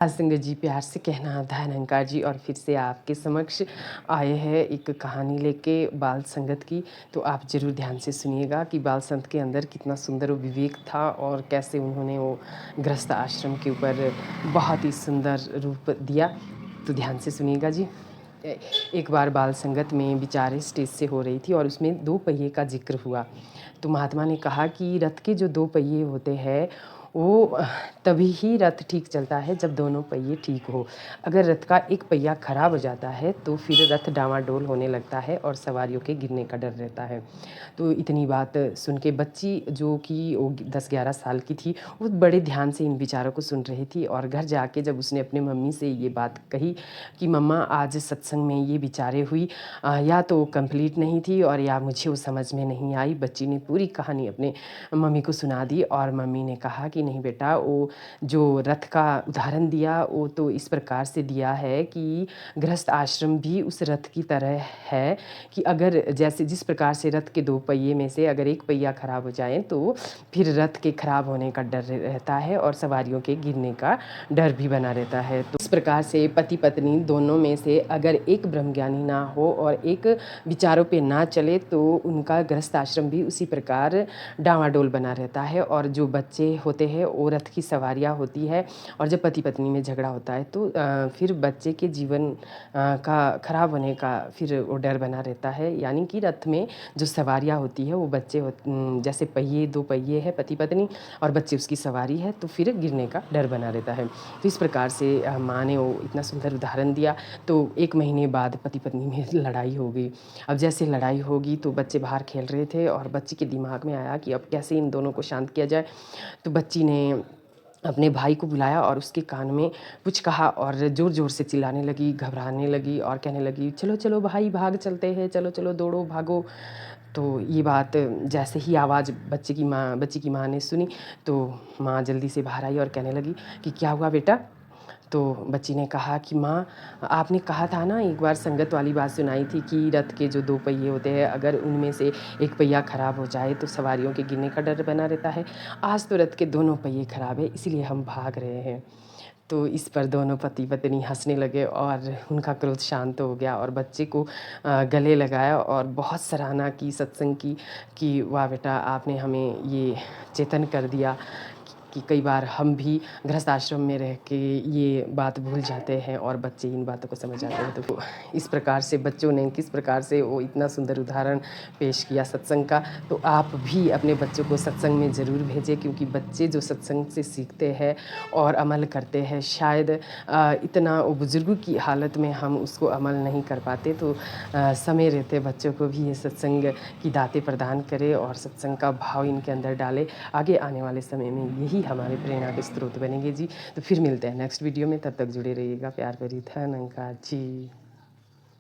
संगत जी, प्यार से कहना धनंकार जी और फिर से आपके समक्ष आए हैं एक कहानी लेके बाल संगत की। तो आप ज़रूर ध्यान से सुनिएगा कि बाल संत के अंदर कितना सुंदर वो विवेक था और कैसे उन्होंने वो गृहस्थ आश्रम के ऊपर बहुत ही सुंदर रूप दिया। तो ध्यान से सुनिएगा जी। एक बार बाल संगत में विचारे स्टेज से हो रही थी और उसमें 2 पहिए का जिक्र हुआ। तो महात्मा ने कहा कि रथ के जो 2 पहिए होते हैं वो तभी ही रथ ठीक चलता है जब दोनों पहिए ठीक हो। अगर रथ का एक पहिया खराब हो जाता है तो फिर रथ डामाडोल होने लगता है और सवारियों के गिरने का डर रहता है। तो इतनी बात सुन के बच्ची जो कि वो 10-11 साल की थी, वो बड़े ध्यान से इन विचारों को सुन रही थी और घर जाके जब उसने अपने मम्मी से ये बात कही कि मम्मा आज सत्संग में ये विचारें हुई, या तो कंप्लीट नहीं थी और या मुझे वो समझ में नहीं आई। बच्ची ने पूरी कहानी अपने मम्मी को सुना दी और मम्मी ने कहा कि नहीं बेटा, वो जो रथ का उदाहरण दिया वो तो इस प्रकार से दिया है कि गृहस्थ आश्रम भी उस रथ की तरह है कि अगर जैसे जिस प्रकार से रथ के 2 पहिए में से अगर एक पहिया खराब हो जाए तो फिर रथ के खराब होने का डर रहता है और सवारियों के गिरने का डर भी बना रहता है। तो इस प्रकार से पति पत्नी दोनों में से अगर एक ब्रह्मज्ञानी ना हो और एक विचारों पे ना चले तो उनका गृहस्थ आश्रम भी उसी प्रकार डामाडोल बना रहता है। और जो बच्चे होते हैं वो रथ की सवारियाँ होती है और जब पति पत्नी में झगड़ा होता है तो फिर बच्चे के जीवन का खराब होने का फिर वो डर बना रहता है। यानी कि रथ में जो सवारियाँ होती है वो बच्चे जैसे पहिए 2 पहिए है पति पत्नी और बच्चे उसकी सवारी है तो फिर गिरने का डर बना रहता है। तो इस प्रकार से माँ ने वो इतना सुंदर उदाहरण दिया। तो 1 महीने बाद पति पत्नी में लड़ाई हो गई। अब जैसे लड़ाई होगी तो बच्चे बाहर खेल रहे थे और बच्ची के दिमाग में आया कि अब कैसे इन दोनों को शांत किया जाए। तो बच्ची ने अपने भाई को बुलाया और उसके कान में कुछ कहा और ज़ोर-ज़ोर से चिल्लाने लगी, घबराने लगी और कहने लगी, "चलो, चलो भाई भाग चलते हैं, चलो, चलो दौड़ो, भागो।" तो ये बात जैसे ही आवाज़ बच्ची की माँ ने सुनी तो माँ जल्दी से बाहर आई और कहने लगी कि, "क्या हुआ बेटा?" तो बच्ची ने कहा कि माँ, आपने कहा था ना, एक बार संगत वाली बात सुनाई थी कि रथ के जो 2 पहिए होते हैं अगर उनमें से एक पहिया खराब हो जाए तो सवारियों के गिरने का डर बना रहता है। आज तो रथ के दोनों पहिए खराब है इसीलिए हम भाग रहे हैं। तो इस पर दोनों पति पत्नी हंसने लगे और उनका क्रोध शांत हो गया और बच्चे को गले लगाया और बहुत सराहना की सत्संग की कि वाह बेटा, आपने हमें ये चेतन कर दिया कि कई बार हम भी गृहस्थ आश्रम में रह के ये बात भूल जाते हैं और बच्चे इन बातों को समझ जाते हैं। तो इस प्रकार से बच्चों ने किस प्रकार से वो इतना सुंदर उदाहरण पेश किया सत्संग का। तो आप भी अपने बच्चों को सत्संग में ज़रूर भेजें क्योंकि बच्चे जो सत्संग से सीखते हैं और अमल करते हैं शायद इतना वो बुज़ुर्गों की हालत में हम उसको अमल नहीं कर पाते। तो समय रहते बच्चों को भी ये सत्संग की दातें प्रदान करें और सत्संग का भाव इनके अंदर डालें। आगे आने वाले समय में यही हमारे प्रेरणा के स्रोत बनेंगे जी। तो फिर मिलते हैं नेक्स्ट वीडियो में, तब तक जुड़े रहिएगा। प्यार भरी धनंकार जी।